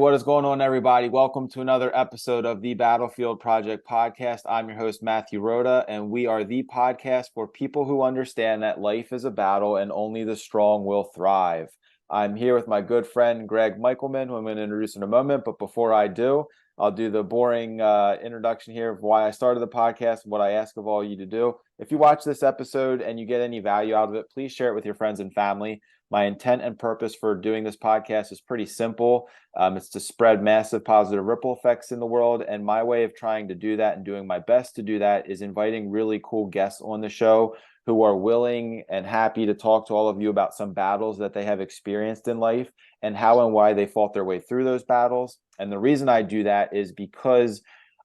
What is going on, everybody? Welcome to another episode of the Battlefield Project podcast. I'm your host, Matthew Rhoda, and we are the podcast for people who understand that life is a battle and only the strong will thrive. I'm here with my good friend, Greg Michelman, who I'm going to introduce in a moment. But before I do, I'll do the boring introduction here of why I started the podcast and what I ask of all you to do. If you watch this episode and you get any value out of it, please share it with your friends and family. My intent and purpose for doing this podcast is pretty simple. It's to spread massive positive ripple effects in the world. And my way of trying to do that and doing my best to do that is inviting really cool guests on the show who are willing and happy to talk to all of you about some battles that they have experienced in life and how and why they fought their way through those battles. And the reason I do that is because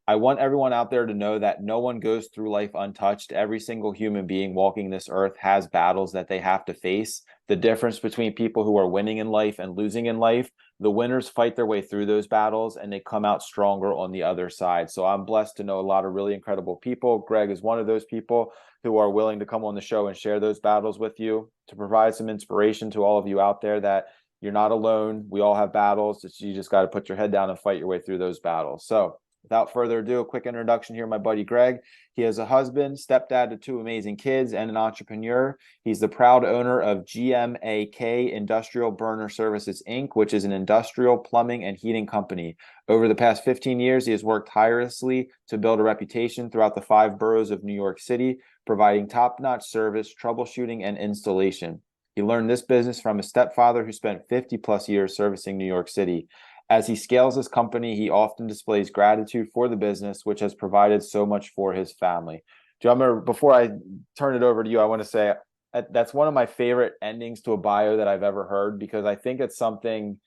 I want everyone out there to know that no one goes through life untouched. Every single human being walking this earth has battles that they have to face. The difference between people who are winning in life and losing in life, the winners fight their way through those battles and they come out stronger on the other side. So I'm blessed to know a lot of really incredible people. Greg is one of those people who are willing to come on the show and share those battles with you, to provide some inspiration to all of you out there that you're not alone. We all have battles. You just got to put your head down and fight your way through those battles. So without further ado, a quick introduction here, my buddy Greg. He is a husband, stepdad to two amazing kids, and an entrepreneur. He's the proud owner of GMAK Industrial Burner Services, Inc., which is an industrial plumbing and heating company. Over the past 15 years, he has worked tirelessly to build a reputation throughout the 5 boroughs of New York City, providing top-notch service, troubleshooting, and installation. He learned this business from his stepfather, who spent 50-plus years servicing New York City. As he scales his company, he often displays gratitude for the business, which has provided so much for his family. Drummer, before I turn it over to you, I want to say that's one of my favorite endings to a bio that I've ever heard, because I think it's something,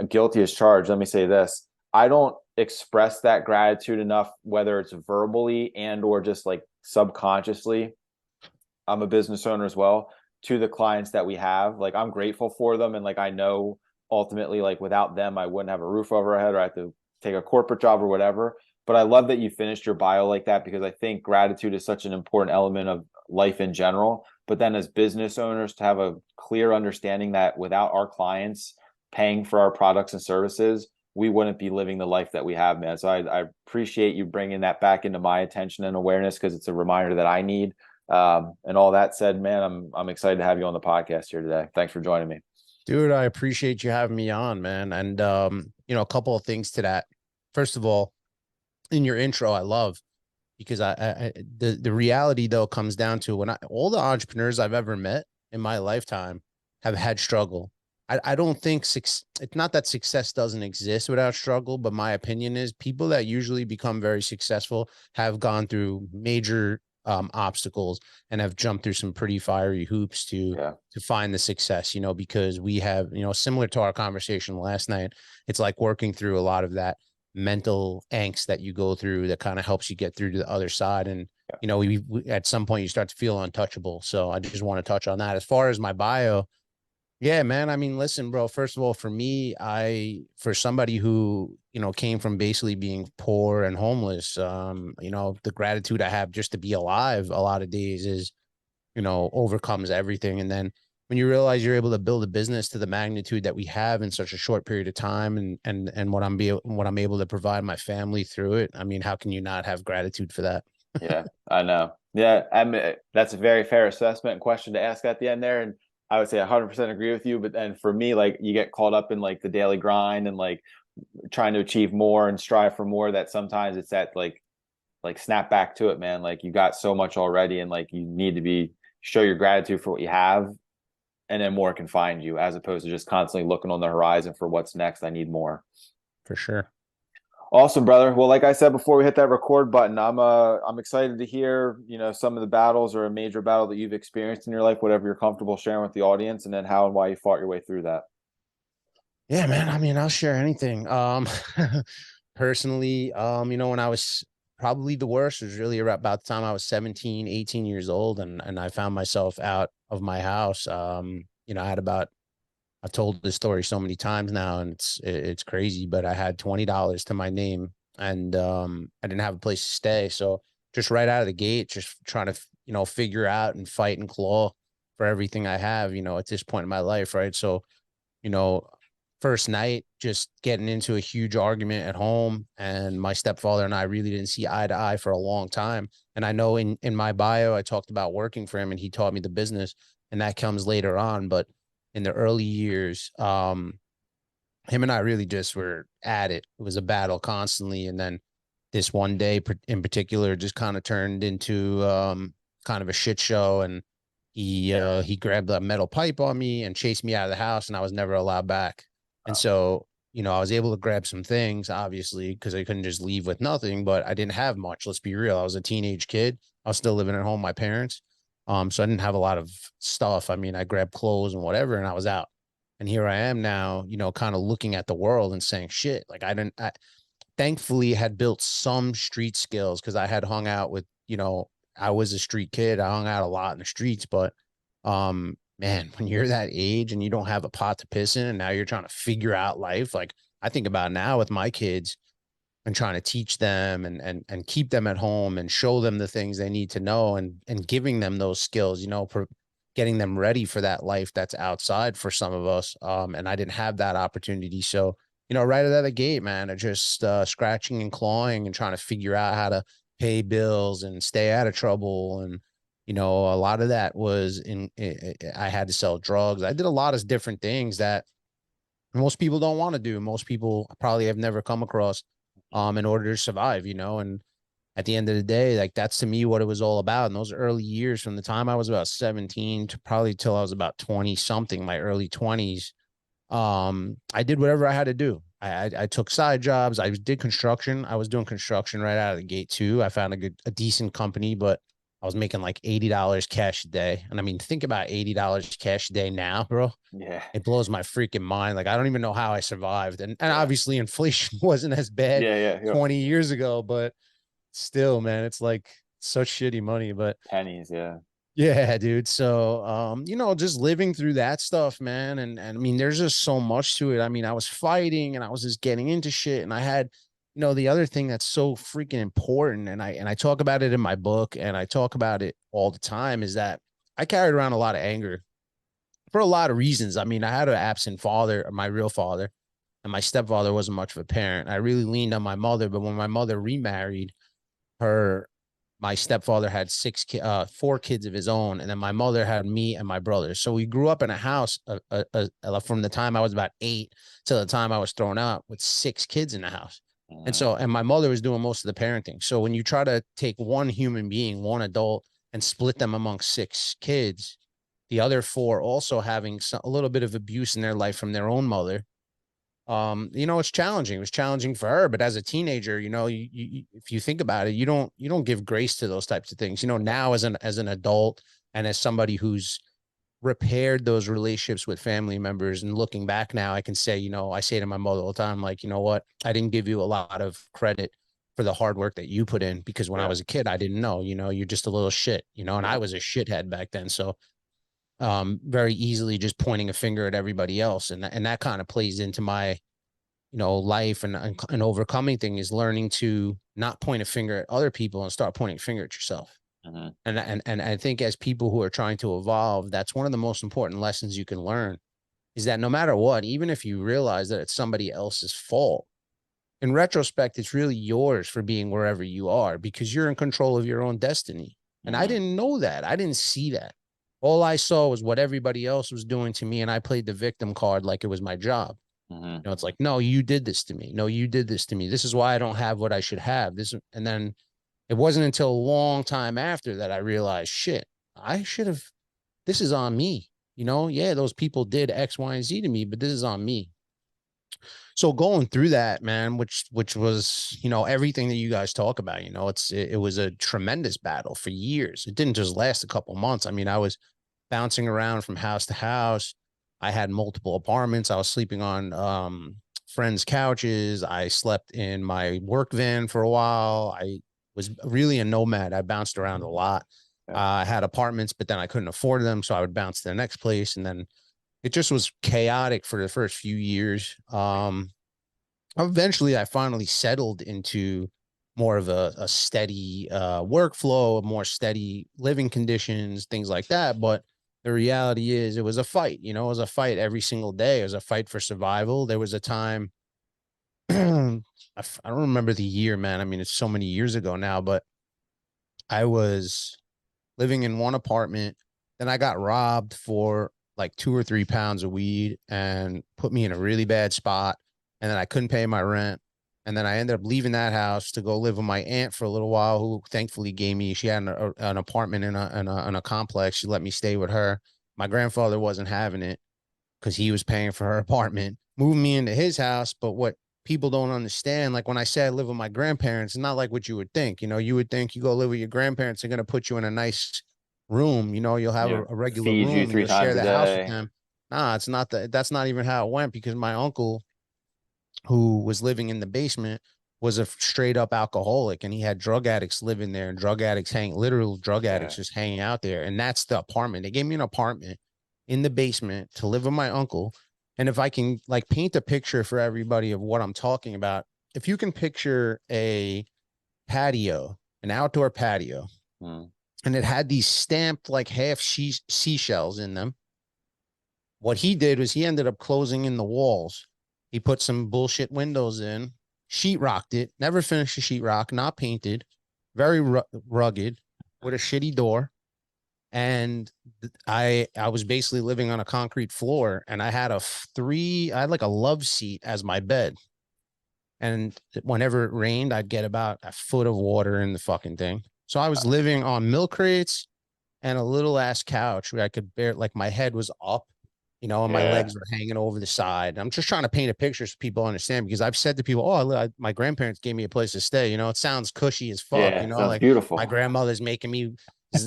guilty as charged. Let me say this. I don't express that gratitude enough, whether it's verbally and or just like subconsciously. I'm a business owner as well, to the clients that we have. Like, I'm grateful for them. And like, I know ultimately, like, without them, I wouldn't have a roof over our head, or I have to take a corporate job or whatever. But I love that you finished your bio like that, because I think gratitude is such an important element of life in general. But then as business owners, to have a clear understanding that without our clients paying for our products and services, we wouldn't be living the life that we have, man. So I appreciate you bringing that back into my attention and awareness, because it's a reminder that I need. And all that said, man, I'm excited to have you on the podcast here today. Thanks for joining me. Dude, I appreciate you having me on, man. And, a couple of things to that. First of all, in your intro, I love, because the reality, though, comes down to all the entrepreneurs I've ever met in my lifetime have had struggle. I don't think it's not that success doesn't exist without struggle, but my opinion is people that usually become very successful have gone through major obstacles and have jumped through some pretty fiery hoops to find the success, because we have, similar to our conversation last night, it's like working through a lot of that mental angst that you go through that kind of helps you get through to the other side. And, we at some point you start to feel untouchable. So I just want to touch on that. As far as my bio, yeah, man. I mean, listen, bro, first of all, for me, for somebody who, came from basically being poor and homeless, the gratitude I have just to be alive a lot of days is, overcomes everything. And then when you realize you're able to build a business to the magnitude that we have in such a short period of time, and what I'm able to provide my family through it, I mean, how can you not have gratitude for that? Yeah, I know. Yeah, that's a very fair assessment and question to ask at the end there. And I would say 100% agree with you. But then for me, like, you get caught up in like the daily grind and like trying to achieve more and strive for more, that sometimes it's that like snap back to it, man. Like, you got so much already, and like you need to show your gratitude for what you have, and then more can find you, as opposed to just constantly looking on the horizon for what's next. I need more. For sure. Awesome, brother. Well, like I said before we hit that record button, I'm excited to hear, some of the battles, or a major battle that you've experienced in your life, whatever you're comfortable sharing with the audience, and then how and why you fought your way through that. Yeah, man. I mean, I'll share anything. Personally, when I was probably the worst was really about the time I was 17, 18 years old, and I found myself out of my house. I've told this story so many times now, and it's crazy, but I had $20 to my name, and I didn't have a place to stay. So just right out of the gate, just trying to, figure out and fight and claw for everything I have, at this point in my life. Right. So, you know, first night, just getting into a huge argument at home. And my stepfather and I really didn't see eye to eye for a long time. And I know in my bio, I talked about working for him and he taught me the business, and that comes later on. But in the early years, him and I really just were at it. It was a battle constantly. And then this one day in particular just kind of turned into kind of a shit show. And he grabbed a metal pipe on me and chased me out of the house, and I was never allowed back. And Wow. so, I was able to grab some things, obviously, because I couldn't just leave with nothing, but I didn't have much. Let's be real. I was a teenage kid. I was still living at home with my parents. So I didn't have a lot of stuff. I mean, I grabbed clothes and whatever, and I was out. And here I am now, kind of looking at the world and saying, shit, like I thankfully had built some street skills because I had hung out with, I was a street kid. I hung out a lot in the streets, but man, when you're that age and you don't have a pot to piss in and now you're trying to figure out life, like I think about now with my kids and trying to teach them and keep them at home and show them the things they need to know and giving them those skills, getting them ready for that life that's outside for some of us. And I didn't have that opportunity. So, right out of the gate, man, I just scratching and clawing and trying to figure out how to pay bills and stay out of trouble. And, a lot of that was I had to sell drugs. I did a lot of different things that most people don't want to do. Most people probably have never come across in order to survive, and at the end of the day, like that's to me what it was all about. In those early years, from the time I was about 17 to probably till I was about 20 something, my early 20s, I did whatever I had to do. I took side jobs. I did construction. I was doing construction right out of the gate too. I found a decent company, but I was making like $80 cash a day. And I mean, think about $80 cash a day now, bro. Yeah. It blows my freaking mind. Like I don't even know how I survived. And Yeah. obviously inflation wasn't as bad Yeah. Yeah. Yeah. 20 years ago, but still, man, it's like such shitty money. But Pennies. Yeah. yeah, dude. So, just living through that stuff, man. And I mean, there's just so much to it. I mean, I was fighting and I was just getting into shit. And I had, the other thing that's so freaking important, and I talk about it in my book and I talk about it all the time, is that I carried around a lot of anger for a lot of reasons. I mean, I had an absent father, my real father, and my stepfather wasn't much of a parent. I really leaned on my mother, but when my mother remarried, her my stepfather had four kids of his own, and then my mother had me and my brother. So we grew up in a house from the time I was about 8 to the time I was thrown out with 6 kids in the house. And Mhm. so, and my mother was doing most of the parenting. So when you try to take one human being, one adult, and split them among 6 kids, the other four also having a little bit of abuse in their life from their own mother, it's challenging. It was challenging for her, but as a teenager, if you think about it, you don't give grace to those types of things. Now as an adult and as somebody who's repaired those relationships with family members and looking back now, I can say, I say to my mother all the time, like, you know what, I didn't give you a lot of credit for the hard work that you put in, because when I Yeah. was a kid, I didn't know, you're just a little shit, and I Yeah. was a shithead back then. So very easily just pointing a finger at everybody else. And that kind of plays into my, life and overcoming thing, is learning to not point a finger at other people and start pointing a finger at yourself. Mhm. And I think as people who are trying to evolve, that's one of the most important lessons you can learn, is that no matter what, even if you realize that it's somebody else's fault, in retrospect, it's really yours for being wherever you are, because you're in control of your own destiny. And I Mhm. didn't know that. I didn't see that. All I saw was what everybody else was doing to me. And I played the victim card like it was my job. Mhm. It's like, no, you did this to me. No, you did this to me. This is why I don't have what I should have. And then it wasn't until a long time after that I realized, shit, I should have, this is on me. Yeah, those people did X, Y, and Z to me, but this is on me. So going through that, man, which was, everything that you guys talk about, it was a tremendous battle for years. It didn't just last a couple months. I mean, I was bouncing around from house to house. I had multiple apartments. I was sleeping on friends' couches. I slept in my work van for a while. I was really a nomad. I bounced around a lot. Yeah. I had apartments, but then I couldn't afford them, so I would bounce to the next place, and then it just was chaotic for the first few years. Eventually, I finally settled into more of a steady workflow, more steady living conditions, things like that. But the reality is it was a fight. It was a fight every single day. It was a fight for survival. There was a time, I don't remember the year, man. I mean, it's so many years ago now, but I was living in one apartment. Then I got robbed for like 2 or 3 pounds of weed and put me in a really bad spot. And then I couldn't pay my rent. And then I ended up leaving that house to go live with my aunt for a little while, who thankfully gave me, she had an apartment in a complex. She let me stay with her. My grandfather wasn't having it because he was paying for her apartment, moved me into his house. But what people don't understand, like when I say I live with my grandparents, it's not like what you would think. You would think you go live with your grandparents, they're going to put you in a nice room. You'll have You know, a regular feed you room and three you'll share times a the house with day. them. Nah, it's not that. That's not even how it went, because my uncle, who was living in the basement, was a straight up alcoholic, and he had drug addicts living there, and literal drug Yeah. addicts just hanging out there. And that's the apartment. They gave me an apartment in the basement to live with my uncle. And if I can like paint a picture for everybody of what I'm talking about, if you can picture a patio, an outdoor patio, Mm. and it had these stamped like half seashells in them. What he did was he ended up closing in the walls. He put some bullshit windows in, sheetrocked it, never finished the sheetrock, not painted, very rugged, with a shitty door. And I was basically living on a concrete floor, and I had like a love seat as my bed. And whenever it rained, I'd get about a foot of water in the fucking thing. So I was living on milk crates and a little ass couch where I could bear, like my head was up, and my Yeah. legs were hanging over the side. I'm just trying to paint a picture so people understand, because I've said to people, oh, my grandparents gave me a place to stay. It sounds cushy as fuck, Yeah. Sounds like my beautiful. grandmother's making me.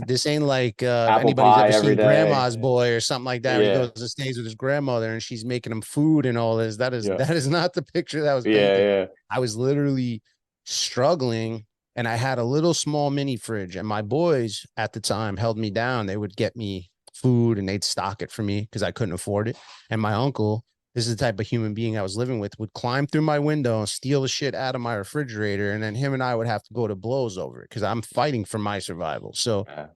This ain't like if Apple anybody's pie ever every seen day. Grandma's Boy or something like that, where he Yeah. goes and stays with his grandmother and she's making him food and all this. That is Yeah. that is not the picture that was Yeah. painted. Yeah. I was literally struggling, and I had a little small mini fridge, and my boys at the time held me down. They would get me food and they'd stock it for me because I couldn't afford it. And my uncle, this is the type of human being I was living with, would climb through my window and steal the shit out of my refrigerator. And then him and I would have to go to blows over it because I'm fighting for my survival. So, Yeah.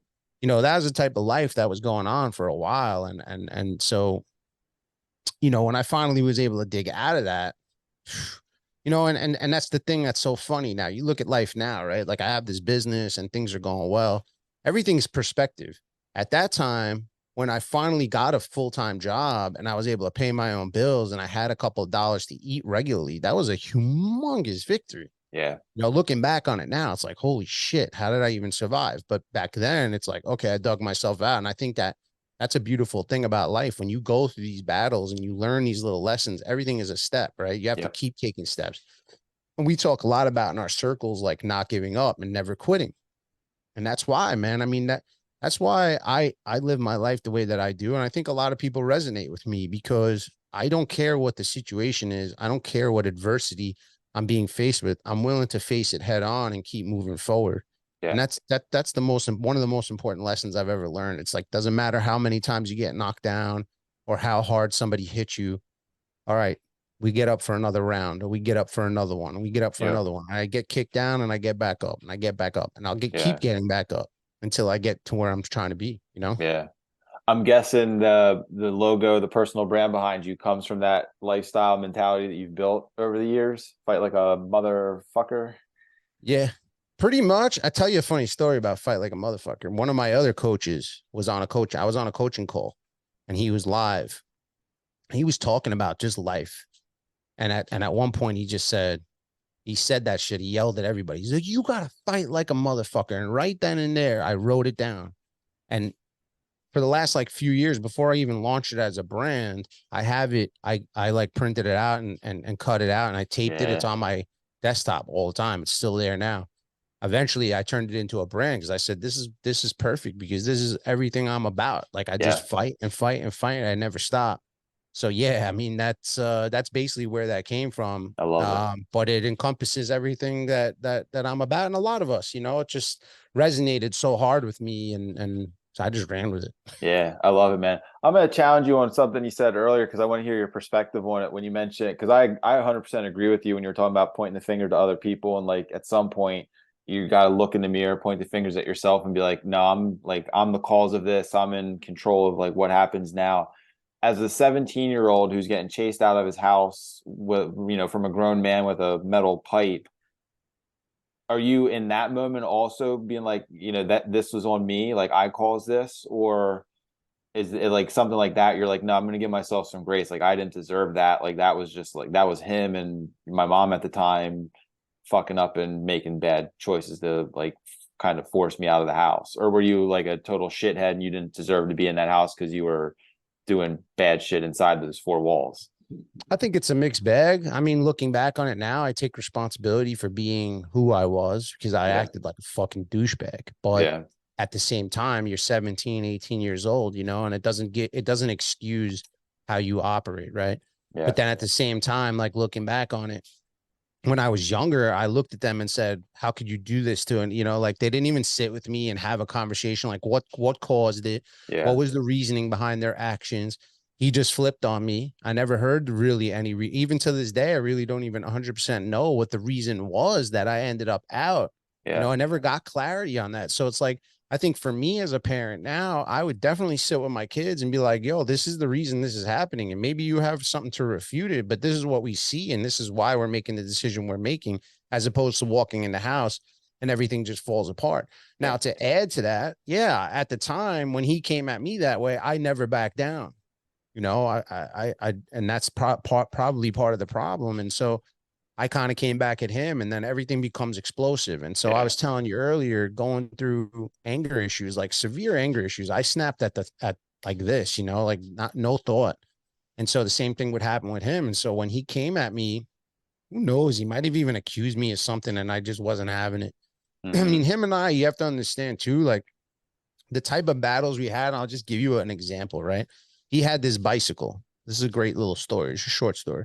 that was the type of life that was going on for a while. And so, when I finally was able to dig out of that, and that's the thing that's so funny now. You look at life now, right? Like I have this business and things are going well. Everything's perspective. At that time, when I finally got a full-time job and I was able to pay my own bills and I had a couple of dollars to eat regularly, that was a humongous victory. Yeah. Looking back on it now, it's like, holy shit, how did I even survive? But back then, it's like, okay, I dug myself out. And I think that's a beautiful thing about life. When you go through these battles and you learn these little lessons, everything is a step, right? You have to Yep. keep taking steps. And we talk a lot about in our circles, like not giving up and never quitting. And that's why, man. I mean, that's why I live my life the way that I do. And I think a lot of people resonate with me because I don't care what the situation is. I don't care what adversity I'm being faced with. I'm willing to face it head on and keep moving forward. And Yeah. that's one of the most important lessons I've ever learned. It's like, doesn't matter how many times you get knocked down or how hard somebody hits you. All right, we get up for another round, or we get up for another one, and we get up for Yep. another one. And I get kicked down and I get back up and I get back up and I'll keep Yeah. getting back up until I get to where I'm trying to be. Yeah. I'm guessing the logo, the personal brand behind you comes from that lifestyle mentality that you've built over the years. Fight like a motherfucker. Yeah, pretty much. I tell you a funny story about fight like a motherfucker. One of my other coaches I was on a coaching call and he was live. He was talking about just life. And at one point he said that shit. He yelled at everybody. He's like, you gotta fight like a motherfucker. And right then and there, I wrote it down. And for the last like few years before I even launched it as a brand, I have it. I like printed it out and cut it out and I taped it. It's Yeah. on my desktop all the time. It's still there now. Eventually I turned it into a brand because I said this is perfect because this is everything I'm about. Like I just Yeah. fight and fight and fight and I never stop. So yeah, I mean that's basically where that came from. I love it. But it encompasses everything that I'm about, and a lot of us, it just resonated so hard with me, and so I just ran with it. Yeah, I love it, man. I'm going to challenge you on something you said earlier because I want to hear your perspective on it when you mentioned it. Because I 100% agree with you when you're talking about pointing the finger to other people and like at some point you got to look in the mirror, point the fingers at yourself and be like, no, I'm the cause of this. I'm in control of like what happens now. As a 17-year-old who's getting chased out of his house with, from a grown man with a metal pipe, are you in that moment also being like, that this was on me, like I caused this? Or is it like something like that? You're like, no, I'm gonna give myself some grace. Like I didn't deserve that. Like that was just like that was him and my mom at the time fucking up and making bad choices to like kind of force me out of the house. Or were you like a total shithead and you didn't deserve to be in that house because you were doing bad shit inside those four walls? I think it's a mixed bag. I mean, looking back on it now, I take responsibility for being who I was because I Yeah. acted like a fucking douchebag. But Yeah. at the same time, you're 17, 18 years old, and it doesn't excuse how you operate, right? Yeah. But then at the same time, like looking back on it, when I was younger, I looked at them and said, "How could you do this to?" And like they didn't even sit with me and have a conversation. Like, what caused it? What Yeah. was the reasoning behind their actions? He just flipped on me. I never heard really even to this day. I really don't even 100% know what the reason was that I ended up out. Yeah. I never got clarity on that. So it's like I think for me as a parent now, I would definitely sit with my kids and be like, yo, this is the reason this is happening. And maybe you have something to refute it, but this is what we see. And this is why we're making the decision we're making, as opposed to walking in the house and everything just falls apart. Yeah. Now, to add to that, yeah, at the time when he came at me that way, I never backed down. And that's probably part of the problem. And so I kind of came back at him and then everything becomes explosive. And so I Yeah. was telling you earlier, going through anger issues, like severe anger issues, I snapped at like this, like not no thought. And so the same thing would happen with him. And so when he came at me, who knows, he might have even accused me of something and I just wasn't having it. I Mm-hmm. mean, him and I, you have to understand too, like the type of battles we had. I'll just give you an example, right? He had this bicycle. This is a great little story. It's a short story.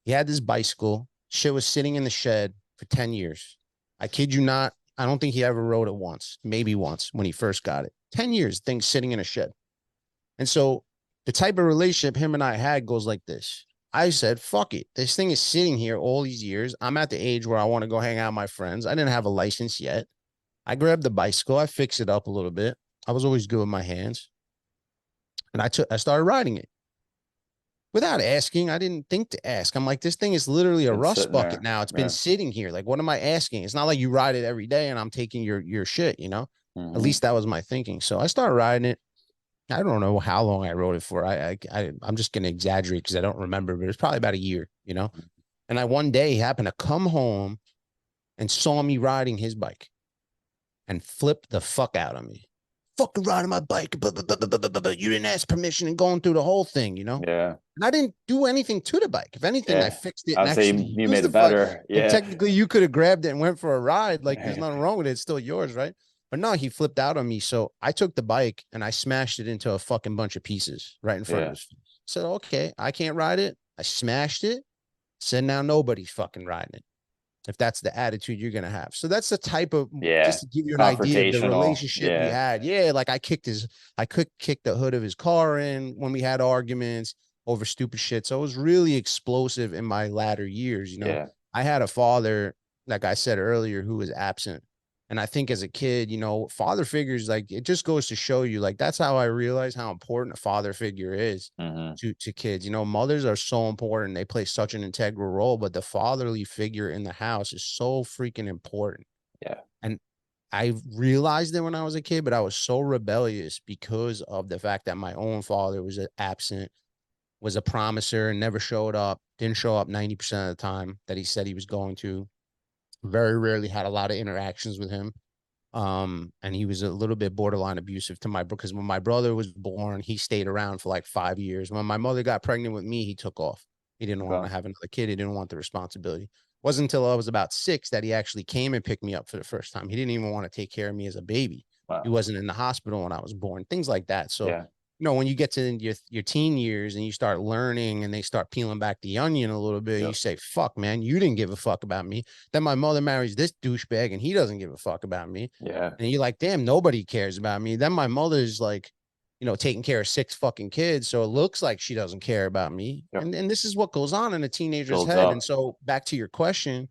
He had this bicycle. Shit was sitting in the shed for 10 years. I kid you not. I don't think he ever rode it once, maybe once when he first got it. 10 years, things sitting in a shed. And so the type of relationship him and I had goes like this. I said, fuck it. This thing is sitting here all these years. I'm at the age where I want to go hang out with my friends. I didn't have a license yet. I grabbed the bicycle. I fixed it up a little bit. I was always good with my hands. And I started riding it without asking. I didn't think to ask. I'm like, this thing is literally a Been rust sitting bucket there. now. It's been Yeah. sitting here. Like, what am I asking? It's not like you ride it every day and I'm taking your shit, At Mm-hmm. least that was my thinking. So I started riding it. I don't know how long I rode it for. I'm just gonna exaggerate because I don't remember, but it's probably about a year. And I one day happened to come home and saw me riding his bike and flipped the fuck out of me. Fucking riding my bike, but you didn't ask permission and going through the whole thing. Yeah. And I didn't do anything to the bike. If anything, I Yeah. fixed it I and would say actually you used made the it bike. better. And Yeah. technically, you could have grabbed it and went for a ride. Like, there's nothing wrong with it. It's still yours, right? But no, he flipped out on me. So I took the bike and I smashed it into a fucking bunch of pieces right in front of Yeah. his face. I said, okay, I can't ride it. I smashed it. Said, now nobody's fucking riding it if that's the attitude you're gonna have. So that's the type of, Yeah. just to give you an idea of the Confrontational. relationship we Yeah. had. Yeah, like I could kick the hood of his car in when we had arguments over stupid shit. So it was really explosive in my latter years. Yeah. I had a father, like I said earlier, who was absent. And I think as a kid, father figures, like it just goes to show you, like that's how I realized how important a father figure is Mm-hmm. to kids. Mothers are so important. They play such an integral role, but the fatherly figure in the house is so freaking important. Yeah. And I realized it when I was a kid, but I was so rebellious because of the fact that my own father was absent, was a promiser and never showed up, didn't show up 90% of the time that he said he was going to. Very rarely had a lot of interactions with him. And he was a little bit borderline abusive to because when my brother was born, he stayed around for like 5 years. When my mother got pregnant with me, he took off. He didn't want Okay. to have another kid. He didn't want the responsibility. It wasn't until I was about 6 that he actually came and picked me up for the first time. He didn't even want to take care of me as a baby. He Wow. wasn't in the hospital when I was born, things like that. So, Yeah. when you get to your teen years and you start learning and they start peeling back the onion a little bit, you Yep. say, fuck, man, you didn't give a fuck about me. Then my mother marries this douchebag and he doesn't give a fuck about me. Yeah. And you're like, damn, nobody cares about me. Then my mother's like, taking care of 6 fucking kids. So it looks like she doesn't care about me. Yep. And this is what goes on in a teenager's Builds head. And up. so back to your question,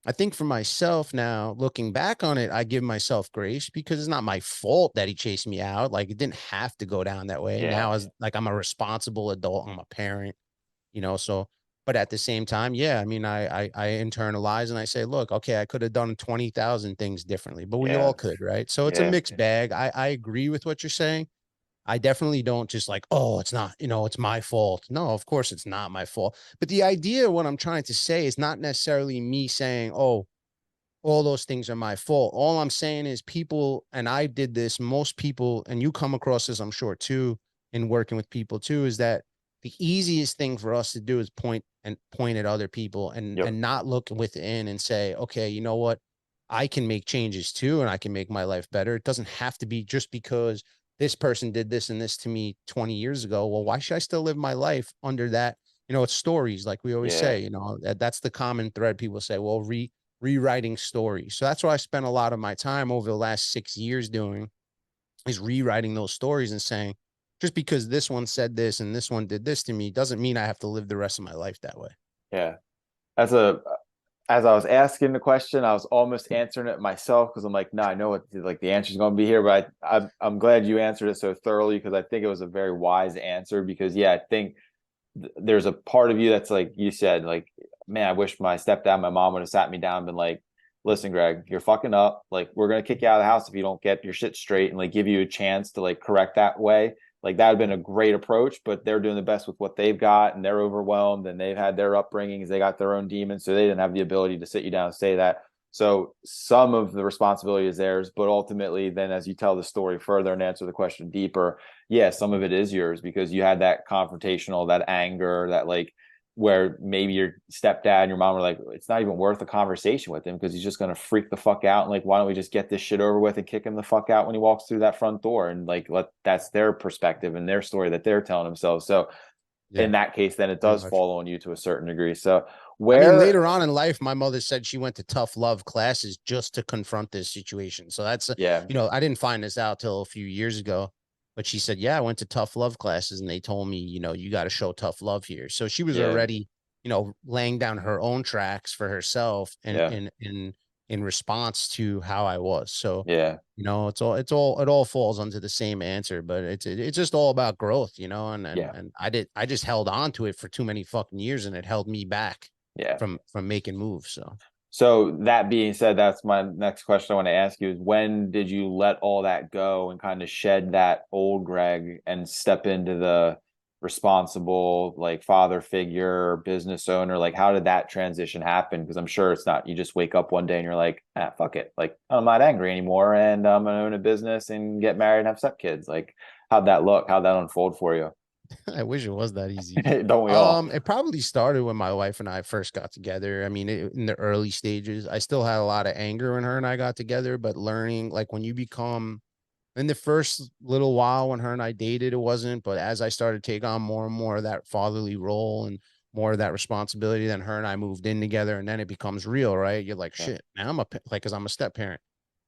I think for myself now, looking back on it, I give myself grace because it's not my fault that he chased me out. Like it didn't have to go down that way. Yeah, Now as like I'm a responsible adult, I'm a parent, so but at the same time, yeah, I mean, I internalize and I say, look, okay, I could have done 20,000 things differently, but we yeah, all could, right? So it's a yeah, mixed bag. I agree with what you're saying. I definitely don't just like, oh, it's not, it's my fault. No, of course it's not my fault. But the idea, what I'm trying to say is not necessarily me saying, oh, all those things are my fault. All I'm saying is people, and I did this, most people, and you come across this, I'm sure too, in working with people too, is that the easiest thing for us to do is point at other people and yep, and not look within and say, okay, you know what? I can make changes too, and I can make my life better. It doesn't have to be just because this person did this and this to me 20 years ago. Well, why should I still live my life under that? It's stories, like we always yeah, say, that's the common thread. People say, well, rewriting stories. So that's what I spent a lot of my time over the last 6 years doing, is rewriting those stories and saying, just because this one said this and this one did this to me doesn't mean I have to live the rest of my life that way. yeah. As a as I was asking the question, I was almost answering it myself because I'm like, no, I know what like the answer is going to be here, but I'm glad you answered it so thoroughly because I think it was a very wise answer. Because yeah, I think there's a part of you that's like you said, like, man, I wish my stepdad, my mom would have sat me down and been like, listen, Greg, you're fucking up. Like, we're gonna kick you out of the house if you don't get your shit straight and like give you a chance to like correct that way. Like that would have been a great approach, but they're doing the best with what they've got and they're overwhelmed and they've had their upbringings, they got their own demons, so they didn't have the ability to sit you down and say that. So some of the responsibility is theirs, but ultimately, then as you tell the story further and answer the question deeper, yeah, some of it is yours because you had that confrontational, that anger, that like where maybe your stepdad and your mom were like, it's not even worth a conversation with him because he's just gonna freak the fuck out. And like, why don't we just get this shit over with and kick him the fuck out when he walks through that front door? And like, that's their perspective and their story that they're telling themselves. So Yeah, in that case, then it pretty does much. fall on you to a certain degree. So I mean, where, later on in life, my mother said she went to tough love classes just to confront this situation. So that's, yeah, I didn't find this out till a few years ago, but she said, yeah, I went to tough love classes and they told me, you got to show tough love here. So she was yeah, already, laying down her own tracks for herself and yeah, in response to how I was. So, yeah, it all falls under the same answer, but it's just all about growth, and yeah, I just held on to it for too many fucking years and it held me back yeah. from making moves. So So that being said, that's my next question I want to ask you is when did you let all that go and kind of shed that old Greg and step into the responsible like father figure, business owner? Like how did that transition happen? Because I'm sure it's not you just wake up one day and you're like, ah, fuck it. Like I'm not angry anymore and I'm gonna own a business and get married and have stepkids. Like how'd that look? How'd that unfold for you? I wish it was that easy. Don't we all? It probably started when my wife and I first got together. I mean, in the early stages, I still had a lot of anger when her and I got together, but learning, like when you become in the first little while when her and I dated, it wasn't. But as I started to take on more and more of that fatherly role and more of that responsibility, then her and I moved in together, and then it becomes real, right? You're like, Yeah. shit, now like, because I'm a step parent,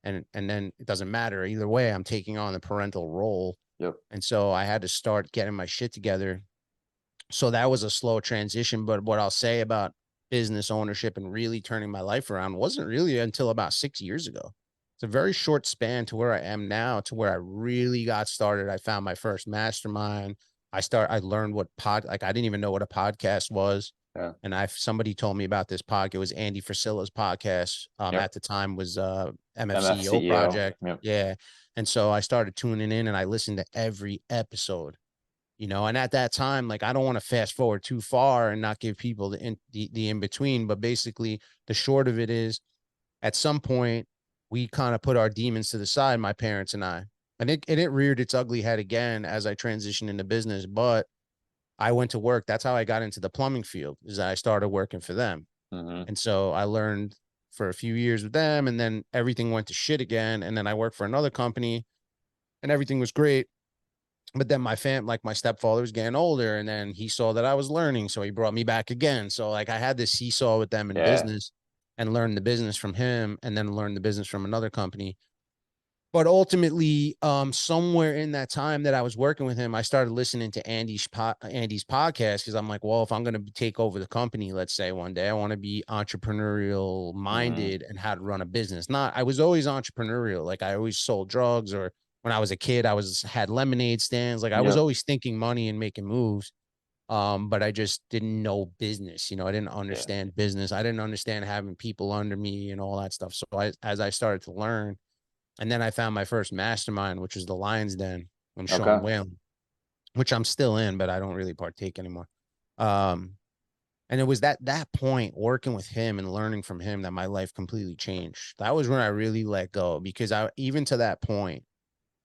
and then it doesn't matter either way. I'm taking on the parental role, Yep. and so I had to start getting my shit together. So that was a slow transition. But what I'll say about business ownership and really turning my life around wasn't really until about 6 years ago. It's a very short span to where I am now, to where I really got started. I found my first mastermind. I learned like I didn't even know what a podcast was. Yeah. And somebody told me about this podcast. It was Andy Frisella's podcast. Yep. At the time was MF MFCEO CEO. project. Yep. Yeah. And so I started tuning in and I listened to every episode, and at that time, like I don't want to fast forward too far and not give people the in between, but basically the short of it is at some point we kind of put our demons to the side, my parents and I. And it reared its ugly head again as I transitioned into business, but I went to work. That's how I got into the plumbing field, is I started working for them. Mm-hmm. And so I learned for a few years with them, and then everything went to shit again. And then I worked for another company and everything was great, but then like my stepfather was getting older and then he saw that I was learning. So he brought me back again. So like I had this seesaw with them in Yeah. business and learned the business from him and then learned the business from another company. But ultimately, somewhere in that time that I was working with him, I started listening to Andy's podcast, because I'm like, well, if I'm going to take over the company, let's say one day, I want to be entrepreneurial Mm, minded and how to run a business. Not, I was always entrepreneurial. Like I always sold drugs, or when I was a kid, I was had lemonade stands. Like I was yep. always thinking money and making moves. But I just didn't know business. I didn't Yeah. understand business. I didn't understand having people under me and all that stuff. So as I started to learn, and then I found my first mastermind, which was the Lion's Den from Sean Okay. Whalen, which I'm still in, but I don't really partake anymore. Um, and it was that point working with him and learning from him that my life completely changed. That was when I really let go, because I, even to that point,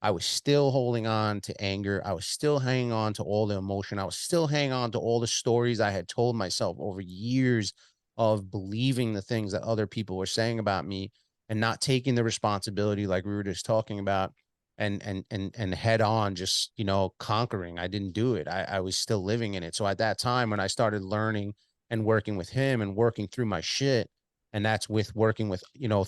I was still holding on to anger. I was still hanging on to all the emotion. I was still hanging on to all the stories I had told myself over years of believing the things that other people were saying about me, and not taking the responsibility, like we were just talking about, and head on, just, conquering. I didn't do it. I was still living in it. So at that time, when I started learning and working with him and working through my shit, and that's with working with,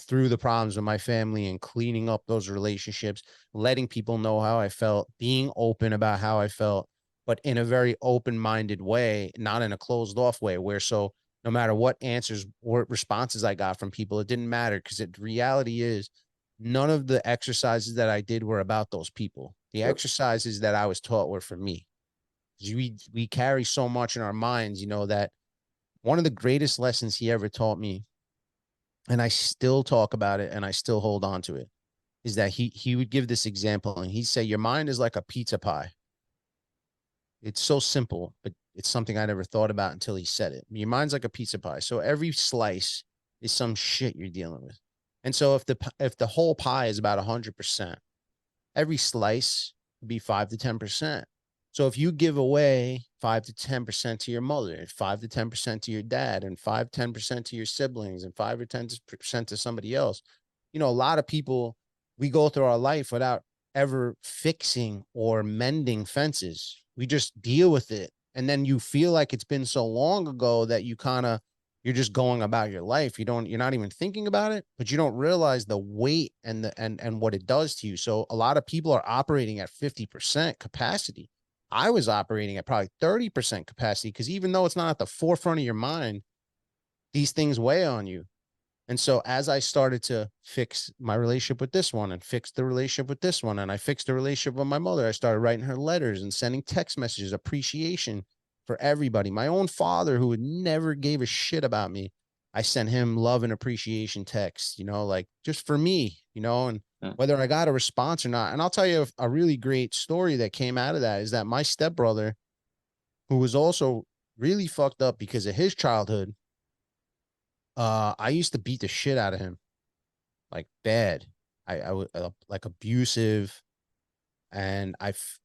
through the problems with my family and cleaning up those relationships, letting people know how I felt, being open about how I felt, but in a very open minded way, not in a closed off way, where so no matter what answers or responses I got from people, it didn't matter, because the reality is none of the exercises that I did were about those people. The Yep. exercises that I was taught were for me. We carry so much in our minds, that one of the greatest lessons he ever taught me, and I still talk about it and I still hold on to it, is that he would give this example, and he'd say, your mind is like a pizza pie. It's so simple, but it's something I never thought about until he said it. Your mind's like a pizza pie. So every slice is some shit you're dealing with. And so if the whole pie is about 100%, every slice would be 5 to 10%. So if you give away 5 to 10% to your mother, 5 to 10% to your dad, and 5 10% to your siblings, and 5 or 10% to somebody else, a lot of people, we go through our life without ever fixing or mending fences. We just deal with it. And then you feel like it's been so long ago that you're just going about your life. You're not even thinking about it, but you don't realize the weight and and what it does to you. So a lot of people are operating at 50% capacity. I was operating at probably 30% capacity, because even though it's not at the forefront of your mind, these things weigh on you. And so as I started to fix my relationship with this one, and fix the relationship with this one, and I fixed the relationship with my mother, I started writing her letters and sending text messages, appreciation for everybody. My own father, who would never gave a shit about me, I sent him love and appreciation texts, like just for me, and Mm, whether I got a response or not. And I'll tell you a really great story that came out of that, is that my stepbrother, who was also really fucked up because of his childhood, I used to beat the shit out of him, like bad. I was like abusive, and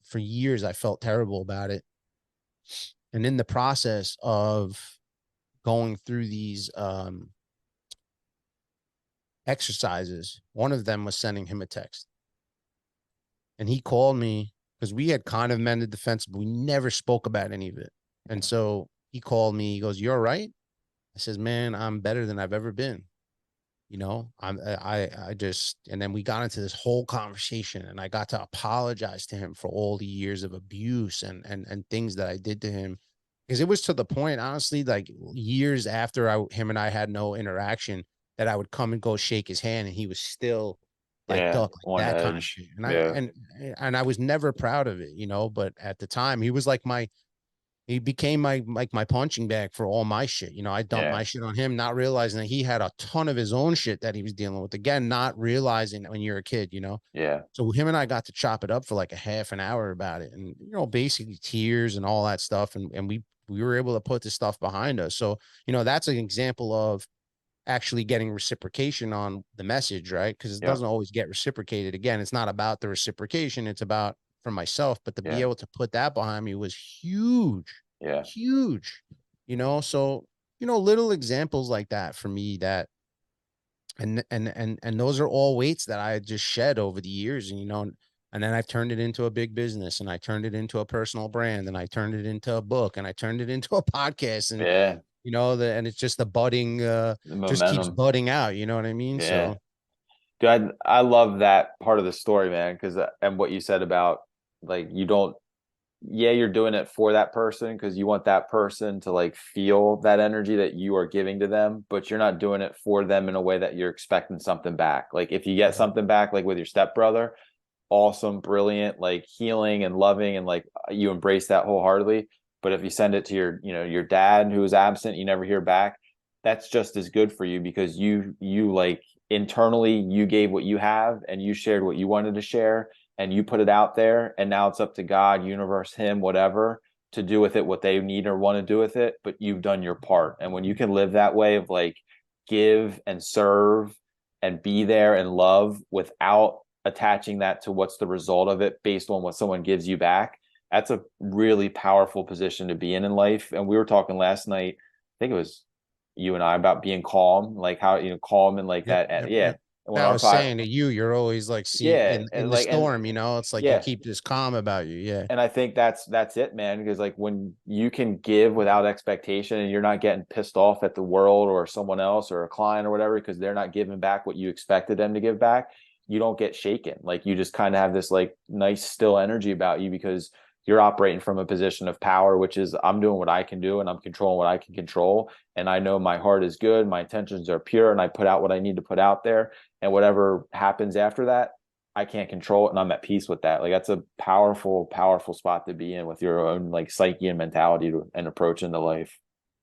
for years I felt terrible about it. And in the process of going through these exercises, one of them was sending him a text, and he called me, because we had kind of mended the fence, but we never spoke about any of it. And so he called me. He goes, "You're right." I says, "Man, I'm better than I've ever been." I just, and then we got into this whole conversation, and I got to apologize to him for all the years of abuse and things that I did to him, because it was to the point, honestly, like years after him and I had no interaction, that I would come and go shake his hand, and he was still like yeah. duck, like On that kind of edge. shit. Yeah. And I was never proud of it, but at the time he was like he became my punching bag for all my shit. I dumped Yeah. my shit on him, not realizing that he had a ton of his own shit that he was dealing with. Again, not realizing when you're a kid. Yeah. So him and I got to chop it up for like a half an hour about it, and basically tears and all that stuff, and we were able to put this stuff behind us. So that's an example of actually getting reciprocation on the message, right? Because it Yep. doesn't always get reciprocated. Again, it's not about the reciprocation, it's about for myself. But to be Yeah. able to put that behind me was huge, Yeah. huge. So little examples like that for me, that and those are all weights that I just shed over the years. And then I've turned it into a big business, and I turned it into a personal brand, and I turned it into a book, and I turned it into a podcast. And Yeah. and it's just the budding, The just keeps momentum. budding out, you know what I mean? Yeah. So Dude, I love that part of the story, man, because and what you said about like you don't, yeah, you're doing it for that person because you want that person to like feel that energy that you are giving to them, but you're not doing it for them in a way that you're expecting something back. Like if you get Mhm. something back, like with your stepbrother, awesome, brilliant, like healing and loving, and like you embrace that wholeheartedly. But if you send it to your, your dad who is absent, you never hear back, that's just as good for you because you like internally you gave what you have and you shared what you wanted to share and you put it out there, and now it's up to God, universe, him, whatever, to do with it what they need or want to do with it, but you've done your part. And when you can live that way of like give and serve and be there and love without attaching that to what's the result of it based on what someone gives you back, that's a really powerful position to be in life. And we were talking last night, I think it was you and I, about being calm, like how, calm and like Yep, that. yep, Yeah. yep. And when I our was saying to you, you're always like see yeah, in and the like, and storm, it's like you yeah, keep this calm about you. Yeah. and I think that's it, man. Because like when you can give without expectation and you're not getting pissed off at the world or someone else or a client or whatever because they're not giving back what you expected them to give back, you don't get shaken. Like you just kind of have this like nice still energy about you because you're operating from a position of power, which is I'm doing what I can do and I'm controlling what I can control. And I know my heart is good, my intentions are pure, and I put out what I need to put out there. And whatever happens after that, I can't control it and I'm at peace with that. Like that's a powerful, powerful spot to be in with your own like psyche and mentality and approach into life.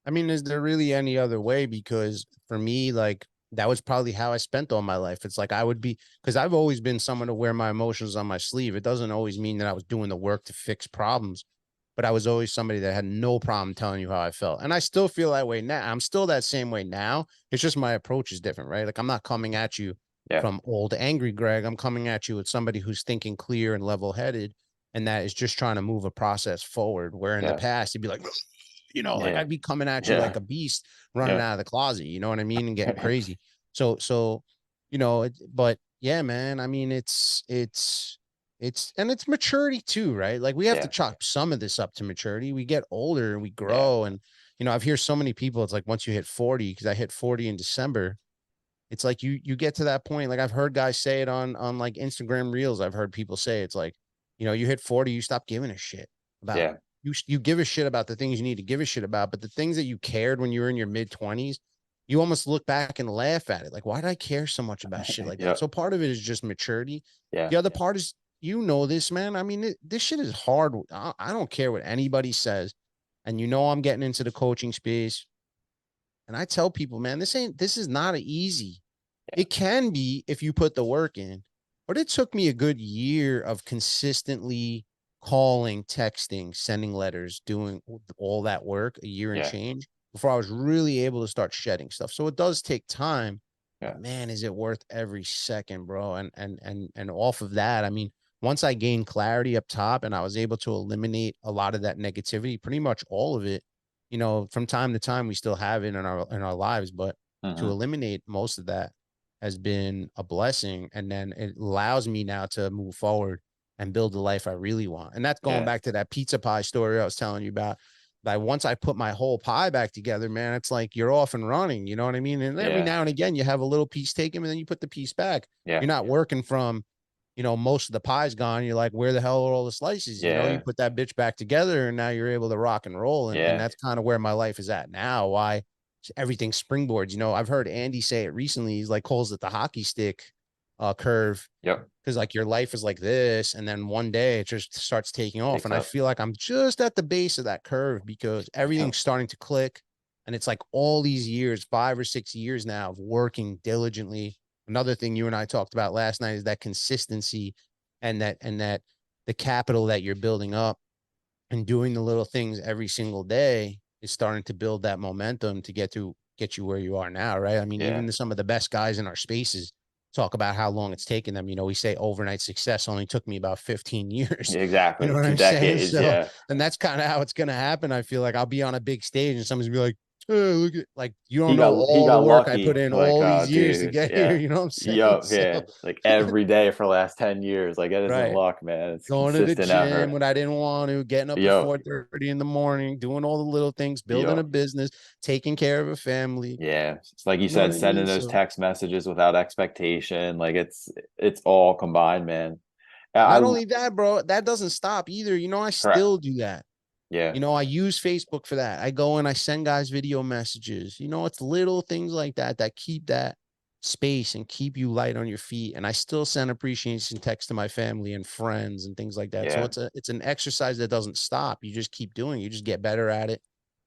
I mean, is there really any other way? Because for me, like that was probably how I spent all my life. It's like I would be because I've always been someone to wear my emotions on my sleeve. It doesn't always mean that I was doing the work to fix problems, but I was always somebody that had no problem telling you how I felt. And I still feel that way now. I'm still that same way now. It's just my approach is different, right? Like I'm not coming at you Yeah. from old angry Greg. I'm coming at you with somebody who's thinking clear and level headed and that is just trying to move a process forward. Where in the Yeah. past, you'd be like, like Yeah. I'd be coming at you like Yeah. a beast running Yeah. out of the closet, you know what I mean? And getting crazy. So, but yeah, man, I mean, and it's maturity too, right? Like we have to Yeah. chalk some of this up to maturity. We get older and we Yeah. grow. And, I've heard so many people, it's like once you hit 40, because I hit 40 in December, it's like you get to that point. Like I've heard guys say it on like Instagram reels. I've heard people say it's like, you hit 40, you stop giving a shit about Yeah. you give a shit about the things you need to give a shit about, but the things that you cared when you were in your mid 20s, you almost look back and laugh at it. Like, why did I care so much about shit like that? Yeah. So part of it is just maturity. Yeah. The other part is, this, man. I mean, this shit is hard. I don't care what anybody says. And I'm getting into the coaching space. And I tell people, man, this is not easy. Yeah. It can be if you put the work in, but it took me a good year of consistently calling, texting, sending letters, doing all that work, a year and Yeah. change before I was really able to start shedding stuff. So it does take time, Yeah. but man, is it worth every second, bro? And off of that, I mean, once I gained clarity up top and I was able to eliminate a lot of that negativity, pretty much all of it, from time to time we still have it in our lives, but to Mm-hmm. eliminate most of that has been a blessing. And then it allows me now to move forward and build the life I really want. And that's going Yeah. back to that pizza pie story I was telling you about. That once I put my whole pie back together, man, it's like you're off and running. You know what I mean? And every Yeah. now and again, you have a little piece taken, and then you put the piece back. Yeah. You're not working from, most of the pie's gone. You're like, where the hell are all the slices? You Yeah. put that bitch back together, and now you're able to rock and roll. And Yeah. that's kind of where my life is at now. Why everything springboards. I've heard Andy say it recently. He's like calls it the hockey stick curve Yep. because like your life is like this, and then one day it just starts taking off. Takes And I up. feel like I'm just at the base of that curve because Yep. everything's starting to click. And it's like all these years, 5 or 6 years now of working diligently. Another thing you and I talked about last night is that consistency and that the capital that you're building up and doing the little things every single day is starting to build that momentum to get you where you are now, right? I mean, Yeah. even some of the best guys in our spaces talk about how long it's taken them. We say overnight success only took me about 15 years. Yeah, You know exactly. what Two I'm saying? decades. So, Yeah. and that's kind of how it's going to happen. I feel like I'll be on a big stage and someone's gonna be like, look at, like, you don't He know got he all the got work I put lucky. in Like, all oh, these years to dude, get here. yeah, You know what I'm saying? yup, So, yeah, like every day for the last 10 years. Like, it isn't right. luck, man. It's Going to the consistent gym effort. when I didn't want to, getting up at Yo, 4:30 in the morning, doing all the little things, building a yo, business, taking care of a family. yeah. It's like you You know what said, I sending mean? those So text messages without expectation. Like, it's all combined, man. not only that, bro, that doesn't stop either. You know, I Correct. still do that. Yeah, You know, I use Facebook for that. I go and I send guys video messages. You know, it's little things like that that keep that space and keep you light on your feet. And I still send appreciation texts to my family and friends and things like that. So yeah, it's an exercise that doesn't stop. You just keep doing it. You just get better at it.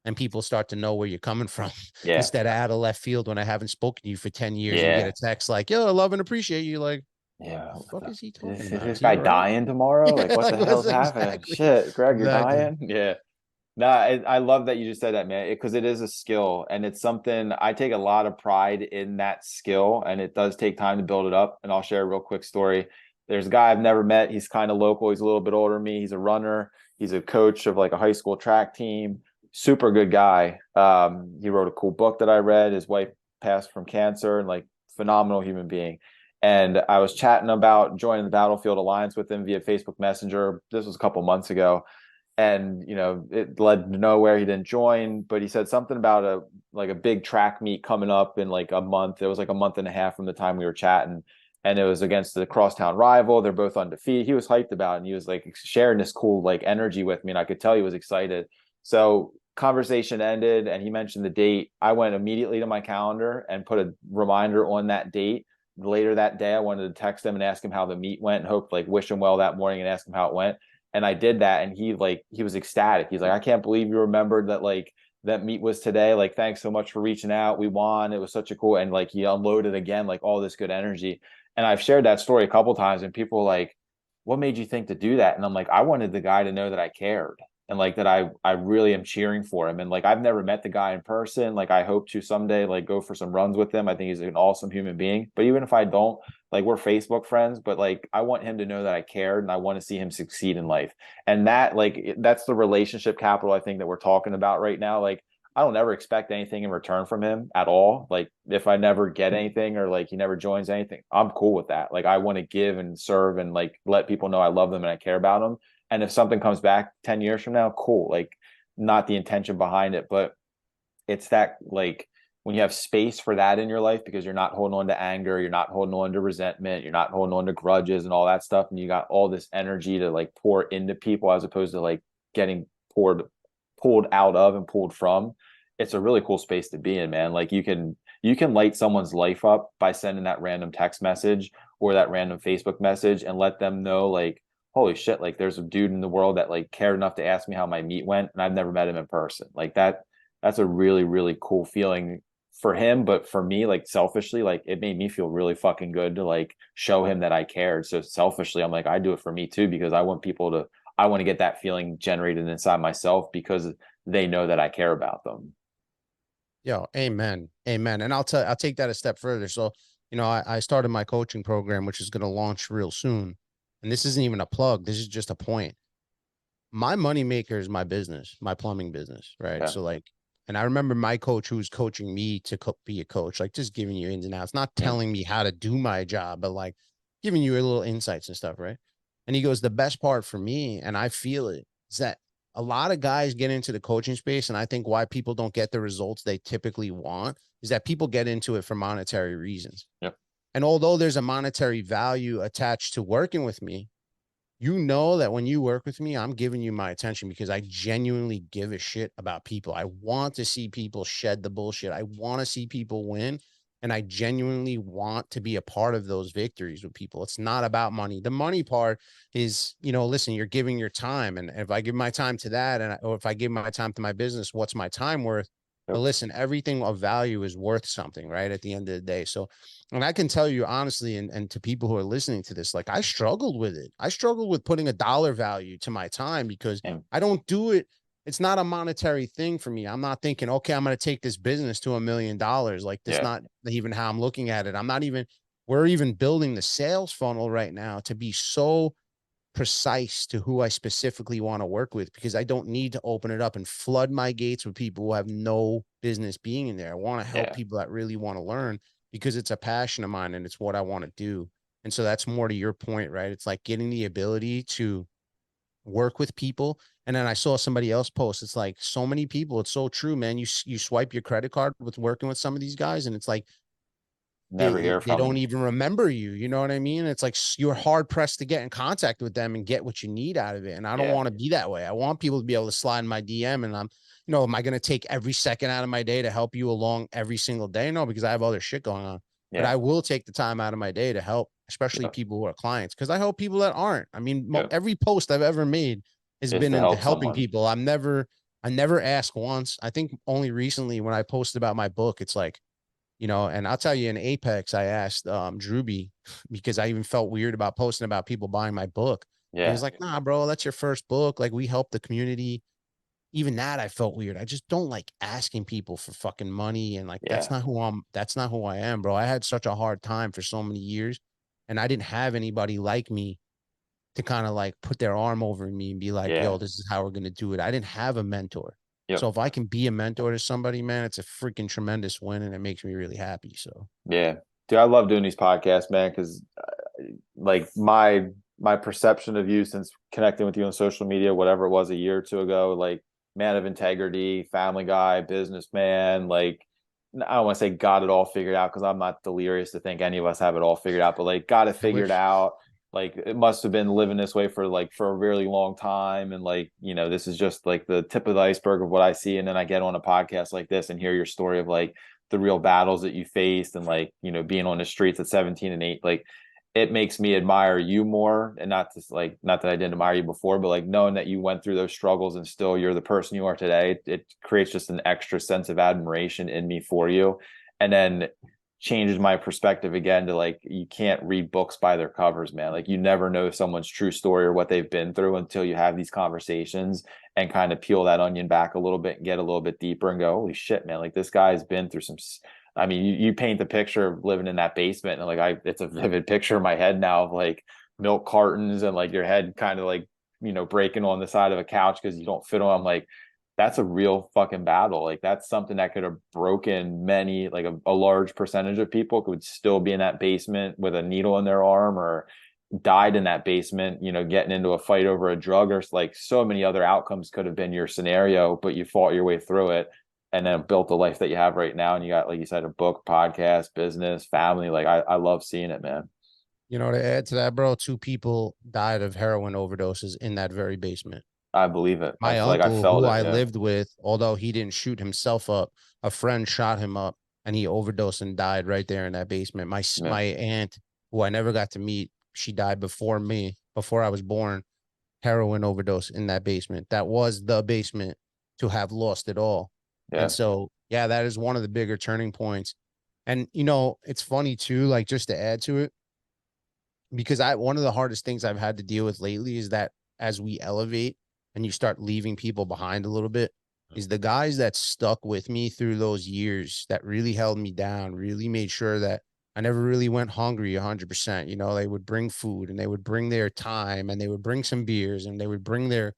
And people start to know where you're coming from yeah, instead of out of left field when I haven't spoken to you for 10 years and you get yeah. a text like, yo, I love and appreciate you. Like, Yeah, the what fuck is he talking is about? this Is he guy all right? dying tomorrow? Like, what the Like, what's hell's happening? exactly, Shit, Greg, you're exactly. dying? Yeah. No, I love that you just said that, man, because it is a skill and it's something I take a lot of pride in that skill, and it does take time to build it up. And I'll share a real quick story. There's a guy I've never met. He's kind of local. He's a little bit older than me. He's a runner. He's a coach of like a high school track team. Super good guy. He wrote a cool book that I read. His wife passed from cancer, and like phenomenal human being. And I was chatting about joining the Battlefield Alliance with him via Facebook Messenger. This was a couple months ago, and it led to nowhere. He didn't join, but he said something about a big track meet coming up in like a month. It was like a month and a half from the time we were chatting, and it was against the crosstown rival. They're both undefeated. He was hyped about it, and he was like sharing this cool like energy with me, and I could tell he was excited. So conversation ended, and he mentioned the date. I went immediately to my calendar and put a reminder on that date. Later that day, I wanted to text him and ask him how the meet went, and hope like wish him well that morning and ask him how it went. And I did that, and he was ecstatic. He's like, I can't believe you remembered that, like, that meet was today. Like, thanks so much for reaching out. We won. It was such a cool, and like he unloaded again, like all this good energy. And I've shared that story a couple times, and people are like, what made you think to do that? And I'm like, I wanted the guy to know that I cared, and like that I really am cheering for him. And like, I've never met the guy in person. Like, I hope to someday like go for some runs with him. I think he's an awesome human being. But even if I don't, like, we're Facebook friends, but like I want him to know that I cared, and I want to see him succeed in life. And that, like, that's the relationship capital I think that we're talking about right now. Like, I don't ever expect anything in return from him at all. Like, if I never get anything, or like he never joins anything, I'm cool with that. Like, I want to give and serve and like let people know I love them and I care about them. And if something comes back 10 years from now, cool. Like, not the intention behind it, but it's that, like, when you have space for that in your life, because you're not holding on to anger, you're not holding on to resentment, you're not holding on to grudges and all that stuff, and you got all this energy to like pour into people as opposed to like getting pulled out of and pulled from. It's a really cool space to be in, man. Like, you can light someone's life up by sending that random text message or that random Facebook message, and let them know, like, holy shit, like there's a dude in the world that like cared enough to ask me how my meet went, and I've never met him in person. Like, that's a really, really cool feeling for him. But for me, like, selfishly, like, it made me feel really fucking good to like show him that I cared. So selfishly, I'm like, I do it for me too, because I want to get that feeling generated inside myself, because they know that I care about them. Yo, amen. Amen. And I'll take that a step further. So, I started my coaching program, which is going to launch real soon. And this isn't even a plug. This is just a point. My moneymaker is my business, my plumbing business. Right. Yeah. So like, and I remember my coach who was coaching me to be a coach, like just giving you ins and outs, not Yeah. telling me how to do my job, but like giving you a little insights and stuff. Right. And he goes, the best part for me, and I feel it, is that a lot of guys get into the coaching space. And I think why people don't get the results they typically want is that people get into it for monetary reasons. Yep. And although there's a monetary value attached to working with me, you know that when you work with me, I'm giving you my attention because I genuinely give a shit about people. I want to see people shed the bullshit. I want to see people win. And I genuinely want to be a part of those victories with people. It's not about money. The money part is, listen, you're giving your time. And if I give my time to that, or if I give my time to my business, what's my time worth? But Yep. listen, everything of value is worth something, right? At the end of the day. So, and I can tell you honestly, and to people who are listening to this, like I struggled with it. I struggled with putting a dollar value to my time because And I don't do it. It's not a monetary thing for me. I'm not thinking, okay, I'm going to take this business to $1 million. Like that's yeah. not even how I'm looking at it. We're even building the sales funnel right now to be so precise to who I specifically want to work with, because I don't need to open it up and flood my gates with people who have no business being in there. I want to help Yeah. people that really want to learn, because it's a passion of mine and it's what I want to do. And so that's more to your point, right? It's like getting the ability to work with people. And then I saw somebody else post, it's like so many people, it's so true, man. You swipe your credit card with working with some of these guys, and it's like Never they hear they from don't them. even remember you. You know what I mean? It's like you're hard pressed to get in contact with them and get what you need out of it. And I don't Yeah. want to be that way. I want people to be able to slide in my DM, and am I going to take every second out of my day to help you along every single day? No, because I have other shit going on. But Yeah. I will take the time out of my day to help, especially Yep. people who are clients, because I help people that aren't. I mean, Yep. every post I've ever made has Is been to into help helping someone. people. I never ask once. I think only recently when I posted about my book, it's like, and I'll tell you, in Apex, I asked Drewby, because I even felt weird about posting about people buying my book. And he Yeah. was like, nah, bro, that's your first book. Like, we help the community. Even that I felt weird. I just don't like asking people for fucking money. And like, Yeah. that's not who I am, bro. I had such a hard time for so many years, and I didn't have anybody like me to kind of like put their arm over me and be like, Yeah. yo, this is how we're going to do it. I didn't have a mentor. So Yep. if I can be a mentor to somebody, man, it's a freaking tremendous win, and it makes me really happy. So Yeah. Dude, I love doing these podcasts, man, because like my perception of you since connecting with you on social media, whatever it was a year or two ago, like man of integrity, family guy, businessman, like I don't want to say got it all figured out because I'm not delirious to think any of us have it all figured out, but like got it I figured wish. out. Like it must have been living this way for a really long time. And like, this is just like the tip of the iceberg of what I see. And then I get on a podcast like this and hear your story of like the real battles that you faced and like, being on the streets at 17 and 8, like it makes me admire you more. And not that I didn't admire you before, but like knowing that you went through those struggles and still you're the person you are today, it creates just an extra sense of admiration in me for you. And then changes my perspective again to like, you can't read books by their covers, man. Like you never know someone's true story or what they've been through until you have these conversations and kind of peel that onion back a little bit and get a little bit deeper and go, holy shit, man, like this guy's been through some. I mean, you paint the picture of living in that basement, and like it's a vivid picture in my head now of like milk cartons and like your head kind of like breaking on the side of a couch because you don't fit on. I'm like, that's a real fucking battle. Like that's something that could have broken many, like a large percentage of people could still be in that basement with a needle in their arm or died in that basement, getting into a fight over a drug or like so many other outcomes could have been your scenario, but you fought your way through it and then built the life that you have right now. And you got, like you said, a book, podcast, business, family. Like I love seeing it, man. To add to that, bro, two people died of heroin overdoses in that very basement. I believe it. My I uncle, felt who it. I Yeah. lived with, although he didn't shoot himself up, a friend shot him up and he overdosed and died right there in that basement. Yeah. My aunt, who I never got to meet, she died before me, before I was born, heroin overdose in that basement. That was the basement to have lost it all. And Yeah. so, yeah, that is one of the bigger turning points. And it's funny too, like just to add to it, because one of the hardest things I've had to deal with lately is that as we elevate and you start leaving people behind a little bit, is the guys that stuck with me through those years that really held me down, really made sure that I never really went hungry 100%. They would bring food and they would bring their time and they would bring some beers and they would bring their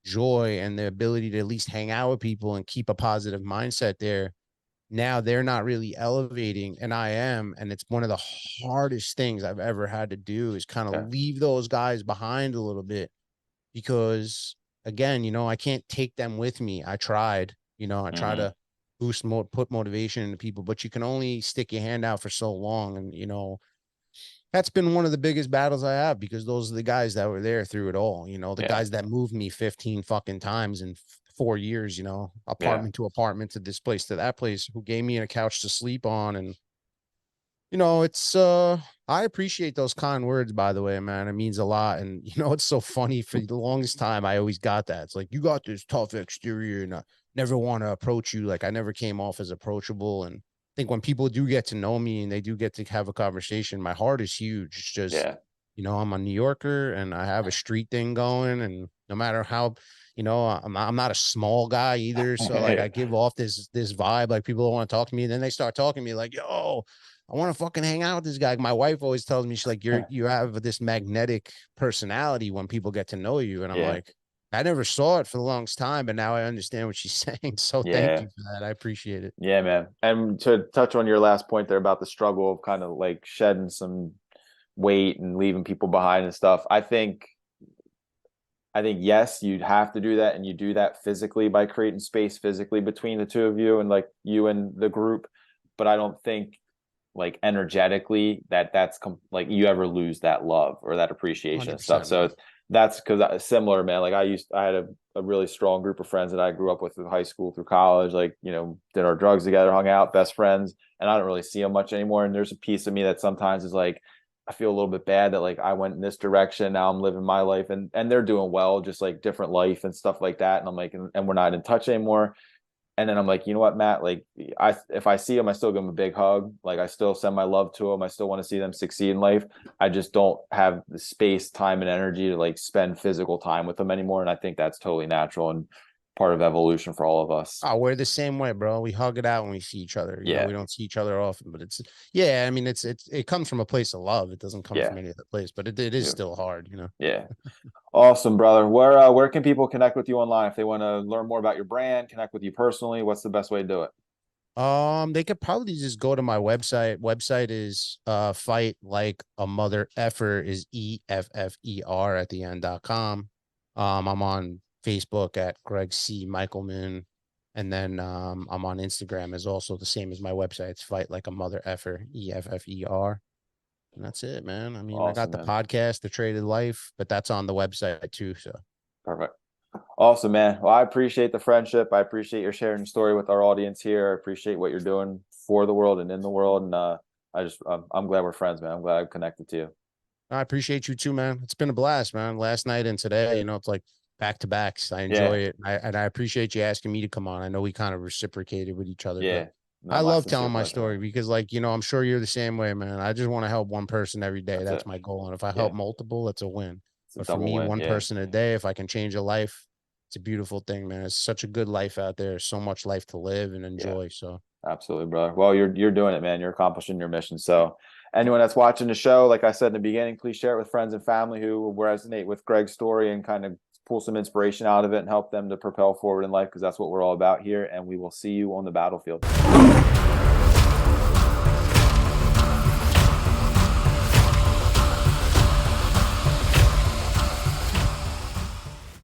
joy and the ability to at least hang out with people and keep a positive mindset there. Now they're not really elevating and I am. And it's one of the hardest things I've ever had to do is kind of Yeah. leave those guys behind a little bit, because again, I can't take them with me. I tried, I try Mm-hmm. to put motivation into people, but you can only stick your hand out for so long. And, that's been one of the biggest battles I have, because those are the guys that were there through it all, the Yeah. guys that moved me 15 fucking times in 4 years, Yeah. apartment to apartment, to this place to that place, who gave me a couch to sleep on. And, it's I appreciate those kind words, by the way, man. It means a lot. And it's so funny, for the longest time I always got that. It's like, you got this tough exterior and I never want to approach you. Like I never came off as approachable. And I think when people do get to know me and they do get to have a conversation, my heart is huge. It's just, Yeah. I'm a New Yorker and I have a street thing going, and no matter how, I'm not a small guy either. So like I give off this vibe, like people don't want to talk to me. And then they start talking to me like, yo, I want to fucking hang out with this guy. My wife always tells me, she's like, you have this magnetic personality when people get to know you. And I'm Yeah. like, I never saw it for the longest time, but now I understand what she's saying. So thank Yeah. you for that. I appreciate it. Yeah, man. And to touch on your last point there about the struggle of kind of like shedding some weight and leaving people behind and stuff, I think yes, you'd have to do that, and you do that physically by creating space physically between the two of you and like you and the group. But I don't think like energetically like you ever lose that love or that appreciation and stuff. 100%, So man. that's because similar, man. Like I had a really strong group of friends that I grew up with through high school, through college, like, did our drugs together, hung out, best friends, and I don't really see them much anymore. And there's a piece of me that sometimes is like, I feel a little bit bad that like I went in this direction. Now I'm living my life, and they're doing well, just like different life and stuff like that. And I'm like, and we're not in touch anymore. And then I'm like, you know what, Matt? Like, if I see them, I still give them a big hug. Like, I still send my love to them. I still want to see them succeed in life. I just don't have the space, time, and energy to like spend physical time with them anymore. And I think that's totally natural and part of evolution for all of us. Oh, we're the same way, bro. We hug it out when we see each other. Yeah, We don't see each other often, but yeah. I mean, it comes from a place of love. It doesn't come yeah, from any other place, but it is yeah, still hard. yeah. Awesome, brother. Where can people connect with you online if they want to learn more about your brand, connect with you personally? What's the best way to do it? They could probably just go to my website. Website is fight like a mother effer is EFFER at the end.com. I'm on Facebook at Greg C. Michelman. And then I'm on Instagram is also the same as my website. It's fight like a mother effer, EFFER. And that's it, man. I mean, I got Awesome, the man. podcast, The Traded Life, but that's on the website too. So Perfect. Awesome, man. Well, I appreciate the friendship. I appreciate your sharing your story with our audience here. I appreciate what you're doing for the world and in the world. And I'm glad we're friends, man. I'm glad I've connected to you. I appreciate you too, man. It's been a blast, man. Last night and today, it's like back to backs. I Yeah, enjoy it. I appreciate you asking me to come on. I know we kind of reciprocated with each other, but yeah. No, I my love sincere telling my pleasure, man. story because, like, I'm sure you're the same way, man. I just want to help one person every day. That's That's it. my goal. And if I Yeah, help multiple, that's a win. it's a But for double me, win. one Yeah, person a day, if I can change a life, it's a beautiful thing, man. It's such a good life out there. So much life to live and yeah. enjoy. So Absolutely, brother. Well, you're doing it, man. You're accomplishing your mission. So, anyone that's watching the show, like I said in the beginning, please share it with friends and family who will resonate with Greg's story and kind of pull some inspiration out of it and help them to propel forward in life because that's what we're all about here. And we will see you on the battlefield.